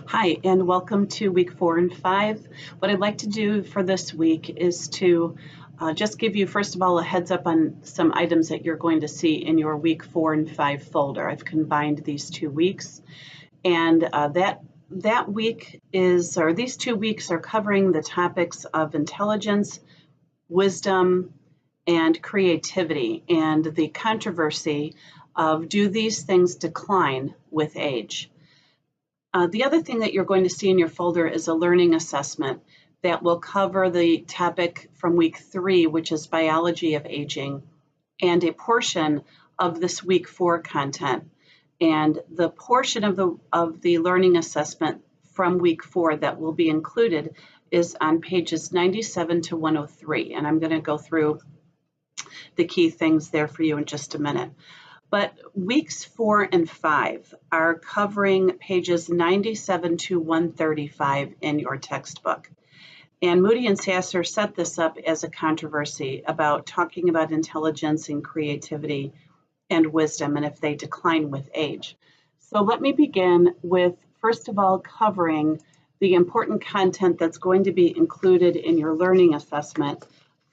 Hi, and welcome to week 4 and 5. What I'd like to do for this week is to just give you, first of all, a heads up on some items that you're going to see in your week 4 and 5 folder. I've combined these 2 weeks, and that week is, or these 2 weeks are covering the topics of intelligence, wisdom, and creativity, and the controversy of do these things decline with age? The other thing that you're going to see in your folder is a learning assessment that will cover the topic from week 3, which is biology of aging, and a portion of this week 4 content. And the portion of the learning assessment from week 4 that will be included is on pages 97 to 103. And I'm going to go through the key things there for you in just a minute. But weeks 4 and 5 are covering pages 97 to 135 in your textbook. And Moody and Sasser set this up as a controversy about talking about intelligence and creativity and wisdom and if they decline with age. So let me begin with, first of all, covering the important content that's going to be included in your learning assessment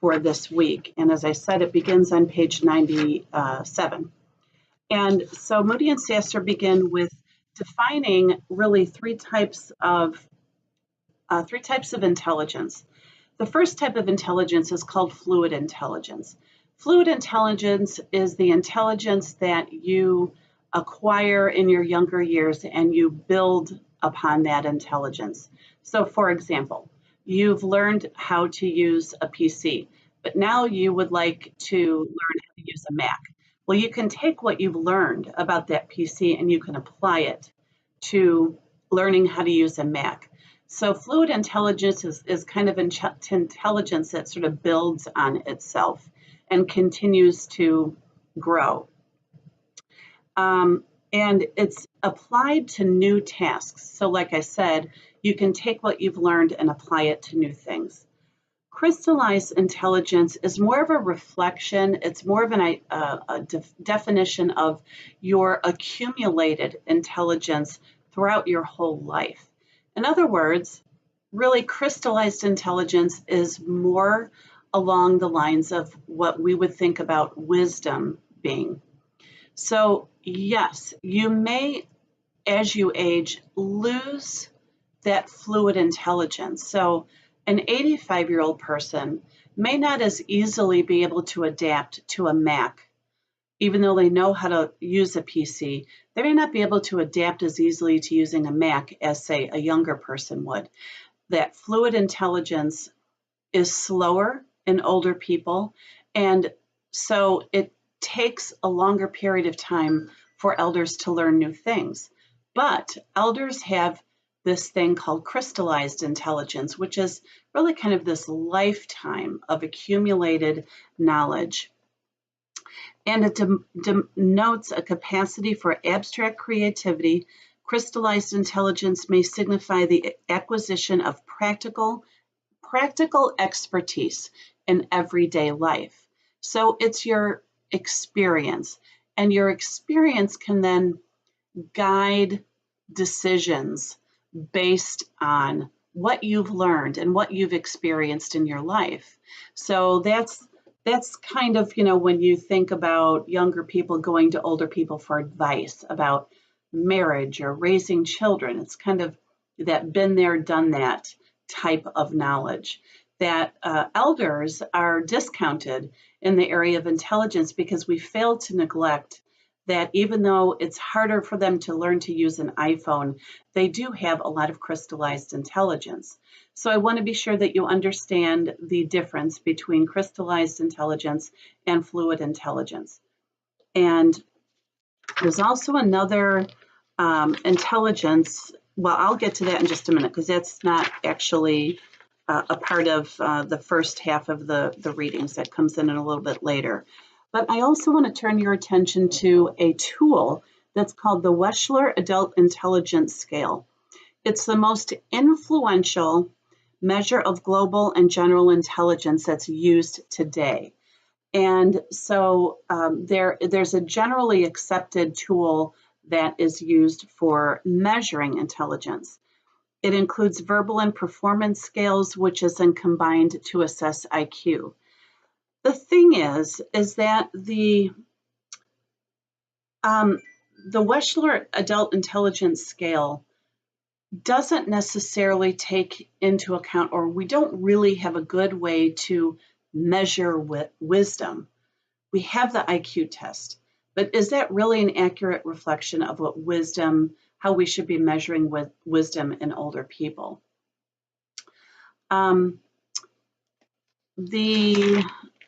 for this week. And as I said, it begins on page 97. And so Moody and Sasser begin with defining really three types of intelligence. The first type of intelligence is called fluid intelligence. Fluid intelligence is the intelligence that you acquire in your younger years and you build upon that intelligence. So for example, you've learned how to use a PC, but now you would like to learn how to use a Mac. Well, you can take what you've learned about that PC and you can apply it to learning how to use a Mac. So fluid intelligence is kind of intelligence that sort of builds on itself and continues to grow. And it's applied to new tasks. So like I said, you can take what you've learned and apply it to new things. Crystallized intelligence is more of a reflection. It's more of a definition of your accumulated intelligence throughout your whole life. In other words, really crystallized intelligence is more along the lines of what we would think about wisdom being. So yes, you may, as you age, lose that fluid intelligence. So an 85-year-old person may not as easily be able to adapt to a Mac. Even though they know how to use a PC, they may not be able to adapt as easily to using a Mac as, say, a younger person would. That fluid intelligence is slower in older people, and so it takes a longer period of time for elders to learn new things. But elders have this thing called crystallized intelligence, which is really kind of this lifetime of accumulated knowledge. And it denotes a capacity for abstract creativity. Crystallized intelligence may signify the acquisition of practical expertise in everyday life. So it's your experience, and your experience can then guide decisions based on what you've learned and what you've experienced in your life. So that's kind of, when you think about younger people going to older people for advice about marriage or raising children, it's kind of that been there, done that type of knowledge. That elders are discounted in the area of intelligence because we fail to neglect that even though it's harder for them to learn to use an iPhone, they do have a lot of crystallized intelligence. So I want to be sure that you understand the difference between crystallized intelligence and fluid intelligence. And there's also another intelligence. Well, I'll get to that in just a minute because that's not actually a part of the first half of the readings. That comes in a little bit later. But I also want to turn your attention to a tool that's called the Wechsler Adult Intelligence Scale. It's the most influential measure of global and general intelligence that's used today. And so there's a generally accepted tool that is used for measuring intelligence. It includes verbal and performance scales, which is then combined to assess IQ. The thing is that the Wechsler Adult Intelligence Scale doesn't necessarily take into account, or we don't really have a good way to measure wisdom. We have the IQ test, but is that really an accurate reflection of what wisdom, how we should be measuring with wisdom in older people?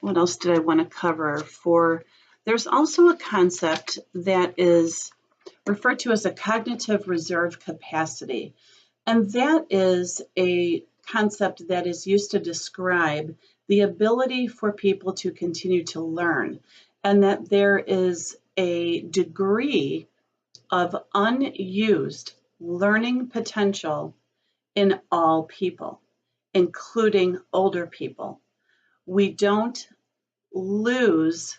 What else did I want to cover? There's also a concept that is referred to as a cognitive reserve capacity. And that is a concept that is used to describe the ability for people to continue to learn, and that there is a degree of unused learning potential in all people, including older people. We don't lose,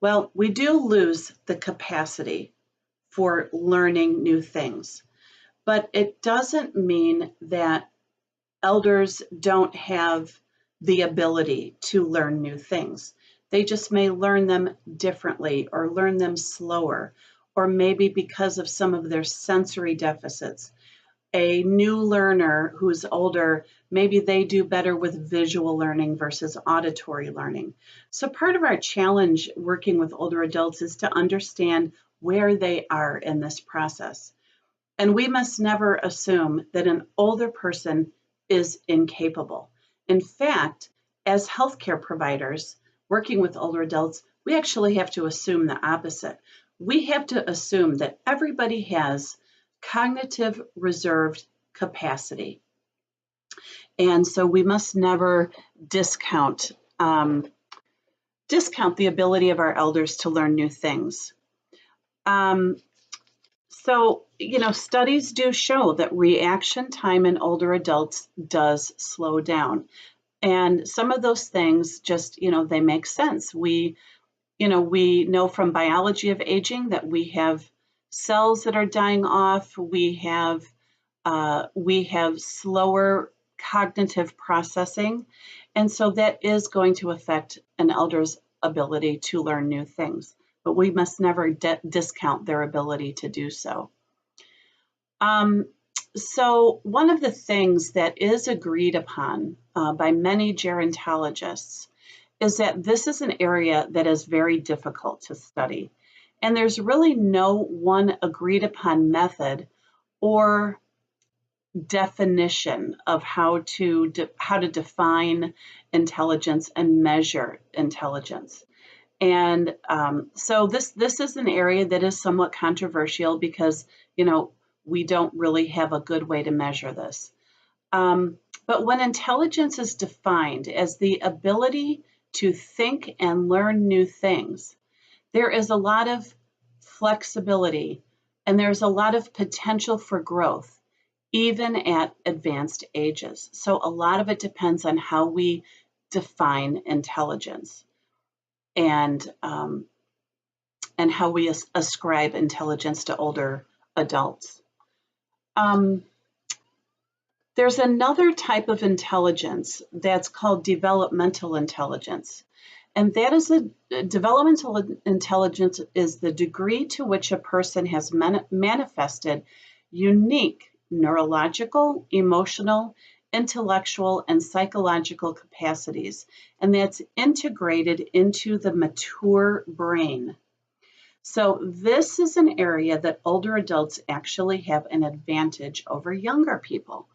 well, we do lose the capacity for learning new things, but it doesn't mean that elders don't have the ability to learn new things. They just may learn them differently or learn them slower, or maybe because of some of their sensory deficits. A new learner who's older, maybe they do better with visual learning versus auditory learning. So part of our challenge working with older adults is to understand where they are in this process. And we must never assume that an older person is incapable. In fact, as healthcare providers working with older adults, we actually have to assume the opposite. We have to assume that everybody has cognitive reserved capacity. And so we must never discount the ability of our elders to learn new things. So, studies do show that reaction time in older adults does slow down. And some of those things just, they make sense. We know from biology of aging that we have cells that are dying off. We have slower cognitive processing. And so that is going to affect an elder's ability to learn new things, but we must never discount their ability to do so. So one of the things that is agreed upon by many gerontologists is that this is an area that is very difficult to study. And there's really no one agreed upon method or definition of how to define intelligence and measure intelligence. And so this is an area that is somewhat controversial because, we don't really have a good way to measure this. But when intelligence is defined as the ability to think and learn new things, there is a lot of flexibility and there's a lot of potential for growth, even at advanced ages. So a lot of it depends on how we define intelligence and how we ascribe intelligence to older adults. There's another type of intelligence that's called developmental intelligence. And that is developmental intelligence is the degree to which a person has manifested unique neurological, emotional, intellectual, and psychological capacities. And that's integrated into the mature brain. So this is an area that older adults actually have an advantage over younger people,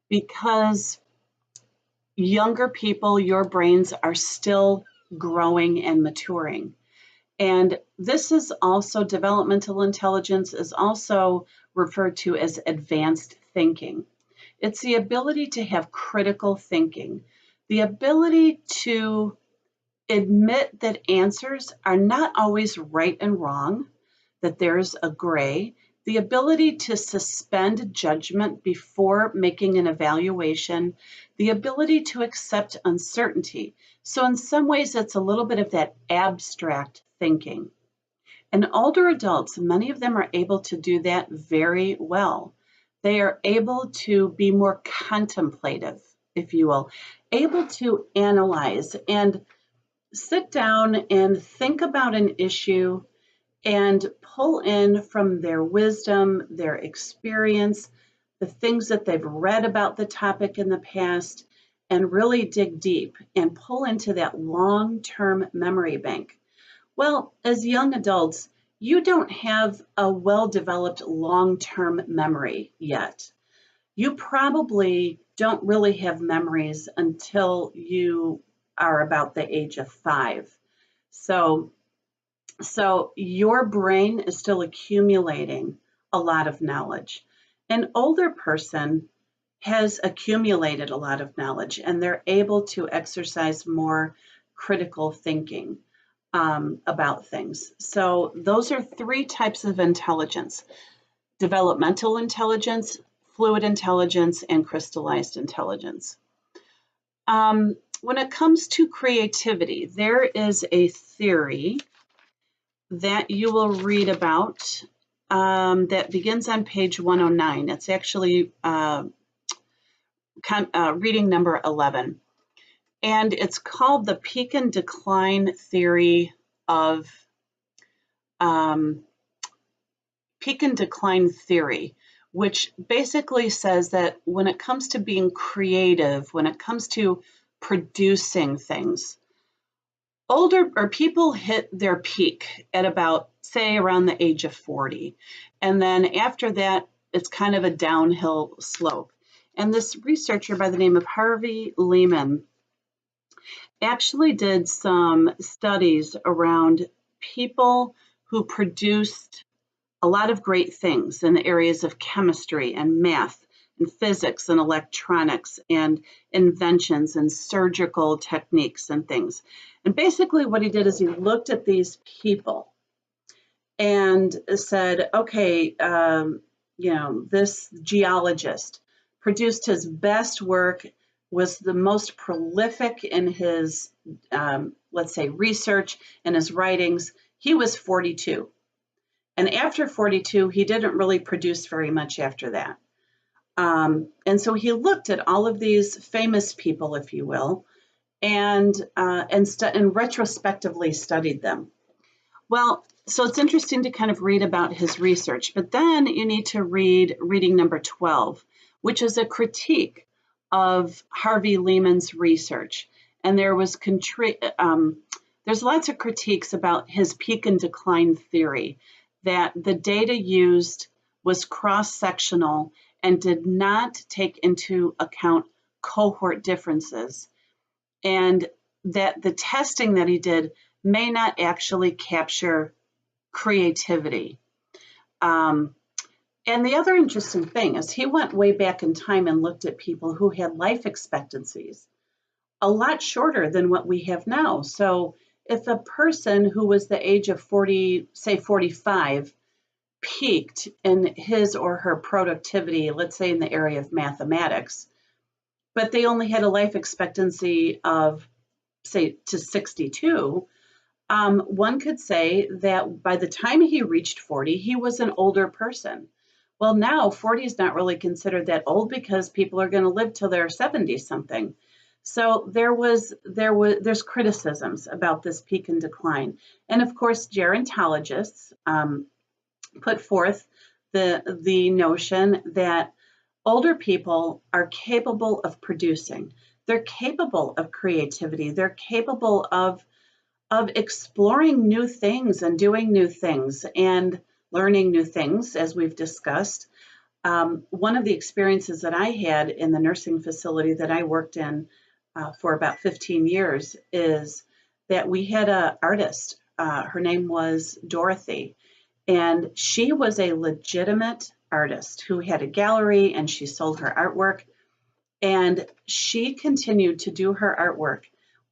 because younger people, your brains are still growing and maturing. And this is also, developmental intelligence is also referred to as advanced thinking. It's the ability to have critical thinking, the ability to admit that answers are not always right and wrong, that there's a gray, the ability to suspend judgment before making an evaluation, the ability to accept uncertainty. So in some ways, it's a little bit of that abstract thinking. And older adults, many of them are able to do that very well. They are able to be more contemplative, if you will, able to analyze and sit down and think about an issue and pull in from their wisdom, their experience, the things that they've read about the topic in the past, and really dig deep and pull into that long-term memory bank. Well, as young adults, you don't have a well-developed long-term memory yet. You probably don't really have memories until you are about the age of 5. So your brain is still accumulating a lot of knowledge. An older person has accumulated a lot of knowledge and they're able to exercise more critical thinking about things. So those are 3 types of intelligence: developmental intelligence, fluid intelligence, and crystallized intelligence. When it comes to creativity, there is a theory that you will read about that begins on page 109. It's actually reading number 11. And it's called the peak and decline theory of which basically says that when it comes to being creative, when it comes to producing things, people hit their peak at about, say, around the age of 40. And then after that, it's kind of a downhill slope. And this researcher by the name of Harvey Lehman actually did some studies around people who produced a lot of great things in the areas of chemistry and math and physics and electronics and inventions and surgical techniques and things. And basically what he did is he looked at these people and said, okay, this geologist produced his best work, was the most prolific in his, let's say, research and his writings. He was 42. And after 42, he didn't really produce very much after that. And so he looked at all of these famous people, if you will, and retrospectively studied them. Well, so it's interesting to kind of read about his research, but then you need to read reading number 12, which is a critique of Harvey Lehman's research. And there's lots of critiques about his peak and decline theory, that the data used was cross-sectional and did not take into account cohort differences, and that the testing that he did may not actually capture creativity. And the other interesting thing is he went way back in time and looked at people who had life expectancies a lot shorter than what we have now. So if a person who was the age of 40, say 45, peaked in his or her productivity, let's say in the area of mathematics, but they only had a life expectancy of, say, to 62, one could say that by the time he reached 40, he was an older person. Well, now 40 is not really considered that old because people are going to live till they're 70 something. So there's criticisms about this peak and decline. And of course, gerontologists put forth the notion that older people are capable of producing. They're capable of creativity. They're capable of exploring new things and doing new things and learning new things, as we've discussed. One of the experiences that I had in the nursing facility that I worked in for about 15 years is that we had an artist. Her name was Dorothy, and she was a legitimate artist who had a gallery and she sold her artwork. And she continued to do her artwork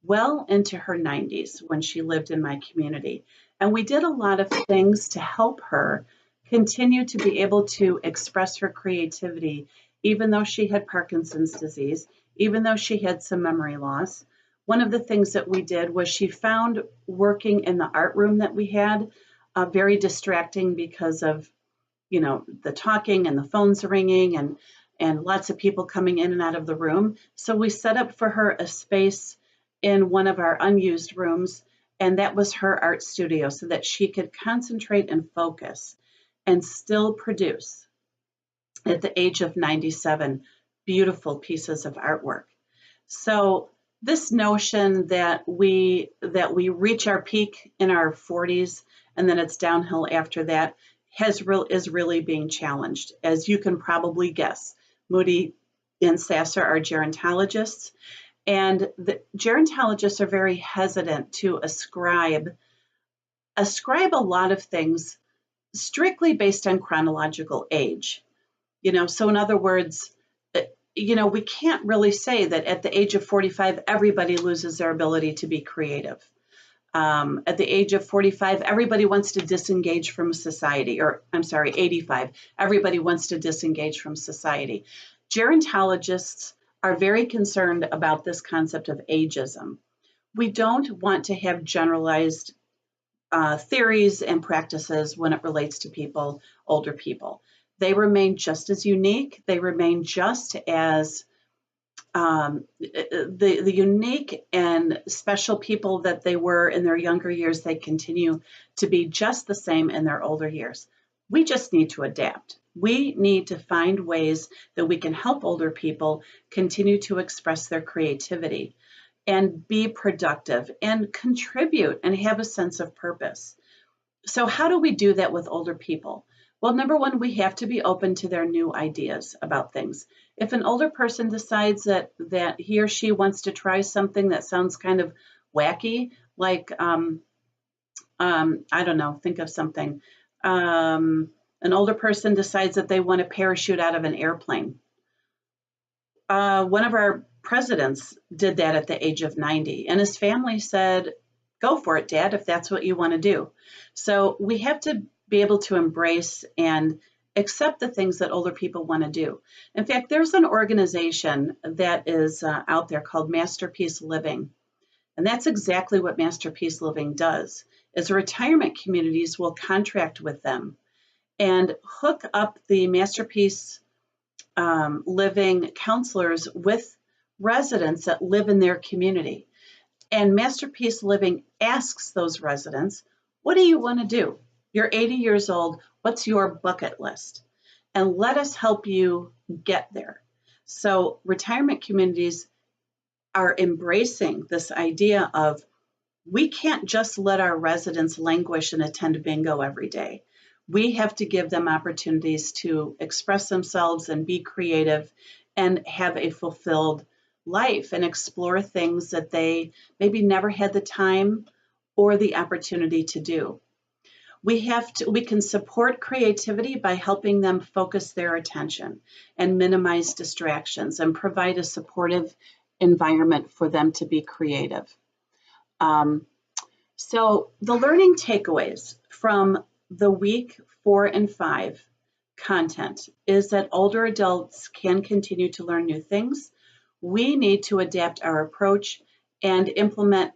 well into her 90s when she lived in my community. And we did a lot of things to help her continue to be able to express her creativity, even though she had Parkinson's disease, even though she had some memory loss. One of the things that we did was she found working in the art room that we had very distracting because of the talking and the phones ringing and lots of people coming in and out of the room. So we set up for her a space in one of our unused rooms, and that was her art studio so that she could concentrate and focus and still produce at the age of 97 beautiful pieces of artwork. So this notion that we reach our peak in our 40s and then it's downhill after that is really being challenged. As you can probably guess, Moody and Sasser are gerontologists, and the gerontologists are very hesitant to ascribe a lot of things strictly based on chronological age. So in other words, we can't really say that at the age of 45, everybody loses their ability to be creative. At the age of 45, everybody wants to disengage from society, or I'm sorry, 85, everybody wants to disengage from society. Gerontologists are very concerned about this concept of ageism. We don't want to have generalized theories and practices when it relates to older people. They remain just as unique. They remain just as the unique and special people that they were in their younger years. They continue to be just the same in their older years. We just need to adapt. We need to find ways that we can help older people continue to express their creativity and be productive and contribute and have a sense of purpose. So how do we do that with older people? Well, number one, we have to be open to their new ideas about things. If an older person decides that he or she wants to try something that sounds kind of wacky, like, I don't know, think of something. An older person decides that they want to parachute out of an airplane. One of our presidents did that at the age of 90, and his family said, "Go for it, Dad, if that's what you want to do." So we have to be able to embrace and accept the things that older people want to do. In fact, there's an organization that is out there called Masterpiece Living, and that's exactly what Masterpiece Living does. Is retirement communities will contract with them and hook up the Masterpiece Living counselors with residents that live in their community. And Masterpiece Living asks those residents, what do you want to do? You're 80 years old. What's your bucket list? And let us help you get there. So retirement communities are embracing this idea of we can't just let our residents languish and attend bingo every day. We have to give them opportunities to express themselves and be creative and have a fulfilled life and explore things that they maybe never had the time or the opportunity to do. We can support creativity by helping them focus their attention and minimize distractions and provide a supportive environment for them to be creative. So the learning takeaways from the week 4 and 5 content is that older adults can continue to learn new things. We need to adapt our approach and implement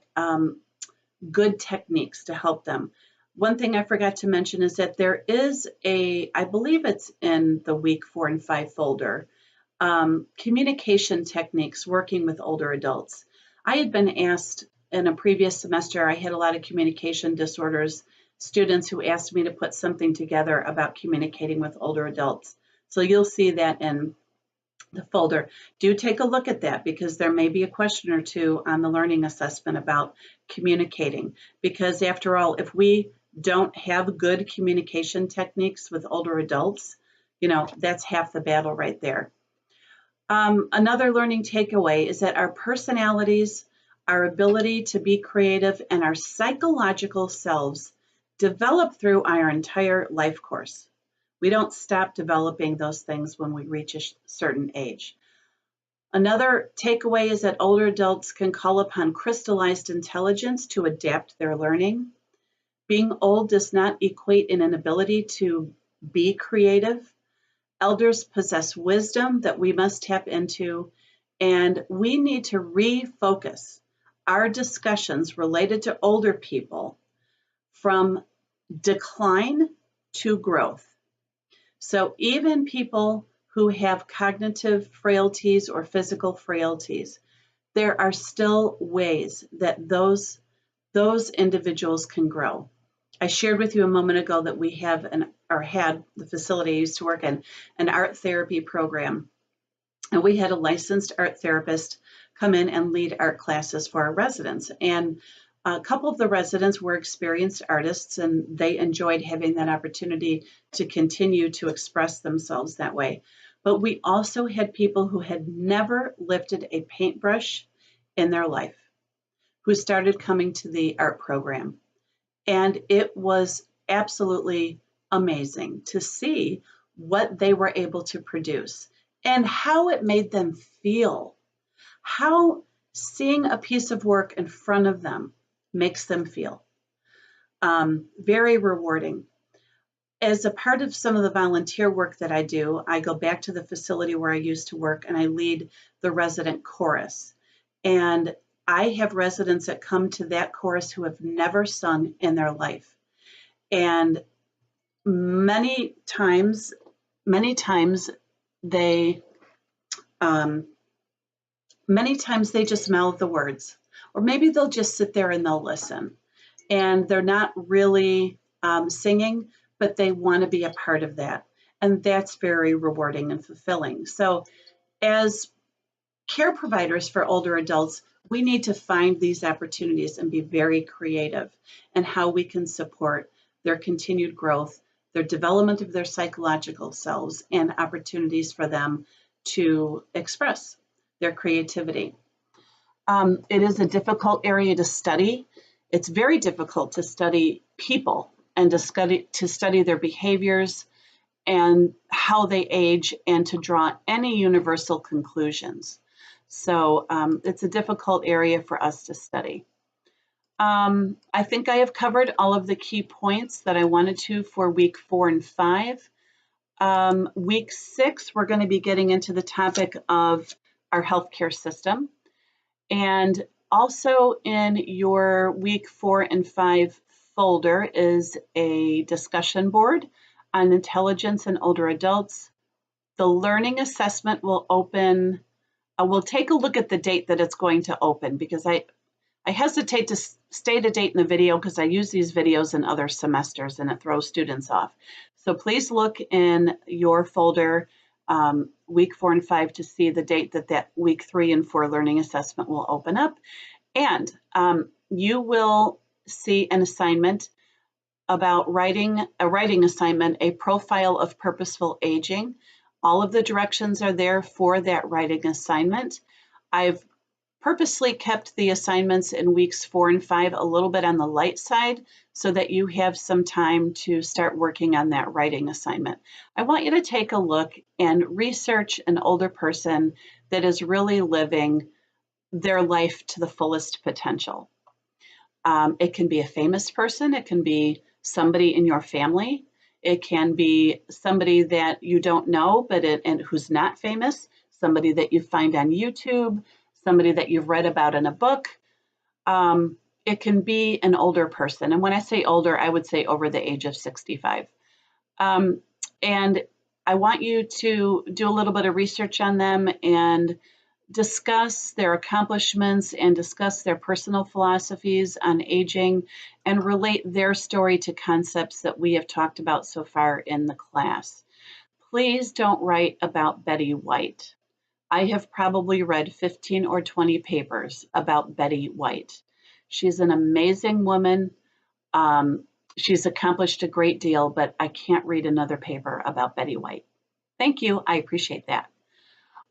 good techniques to help them. One thing I forgot to mention is that there is I believe it's in the week 4 and 5 folder, communication techniques working with older adults. I had been asked in a previous semester, I had a lot of communication disorders students who asked me to put something together about communicating with older adults. So you'll see that in the folder. Do take a look at that because there may be a question or two on the learning assessment about communicating. Because after all, if we don't have good communication techniques with older adults, that's half the battle right there. Another learning takeaway is that our personalities, our ability to be creative, and our psychological selves develop through our entire life course. We don't stop developing those things when we reach a certain age. Another takeaway is that older adults can call upon crystallized intelligence to adapt their learning. Being old does not equate in an ability to be creative. Elders possess wisdom that we must tap into, and we need to refocus our discussions related to older people from decline to growth. So even people who have cognitive frailties or physical frailties, there are still ways that those individuals can grow. I shared with you a moment ago that we have had the facility I used to work in, an art therapy program. And we had a licensed art therapist come in and lead art classes for our residents. And a couple of the residents were experienced artists, and they enjoyed having that opportunity to continue to express themselves that way. But we also had people who had never lifted a paintbrush in their life who started coming to the art program. And it was absolutely amazing to see what they were able to produce and how it made them feel, how seeing a piece of work in front of them makes them feel. Very rewarding. As a part of some of the volunteer work that I do, I go back to the facility where I used to work and I lead the resident chorus. And I have residents that come to that chorus who have never sung in their life. And many times they just mouth the words, or maybe they'll just sit there and they'll listen. And they're not really singing, but they want to be a part of that. And that's very rewarding and fulfilling. So as care providers for older adults, we need to find these opportunities and be very creative in how we can support their continued growth, their development of their psychological selves, and opportunities for them to express their creativity. It is a difficult area to study. It's very difficult to study people and to study their behaviors and how they age and to draw any universal conclusions. So it's a difficult area for us to study. I think I have covered all of the key points that I wanted to for week 4 and 5. Week 6, we're going to be getting into the topic of our healthcare system. And also in your week 4 and 5 folder is a discussion board on intelligence in older adults. The learning assessment will open. We'll take a look at the date that it's going to open, because I hesitate to state a date in the video because I use these videos in other semesters and it throws students off. So please look in your folder week 4 and 5 to see the date that week 3 and 4 learning assessment will open up. And you will see an assignment about a writing assignment, a profile of purposeful aging. All of the directions are there for that writing assignment. I've purposely kept the assignments in weeks 4 and 5 a little bit on the light side so that you have some time to start working on that writing assignment. I want you to take a look and research an older person that is really living their life to the fullest potential. It can be a famous person. It can be somebody in your family. It can be somebody that you don't know, and who's not famous, somebody that you find on YouTube, somebody that you've read about in a book. It can be an older person. And when I say older, I would say over the age of 65. And I want you to do a little bit of research on them and discuss their accomplishments and discuss their personal philosophies on aging and relate their story to concepts that we have talked about so far in the class. Please don't write about Betty White. I have probably read 15 or 20 papers about Betty White. She's an amazing woman. She's accomplished a great deal, but I can't read another paper about Betty White. Thank you. I appreciate that.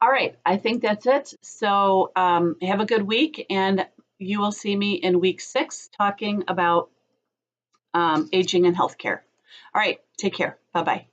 All right, I think that's it. So have a good week, and you will see me in week 6 talking about aging and healthcare. All right, take care. Bye-bye.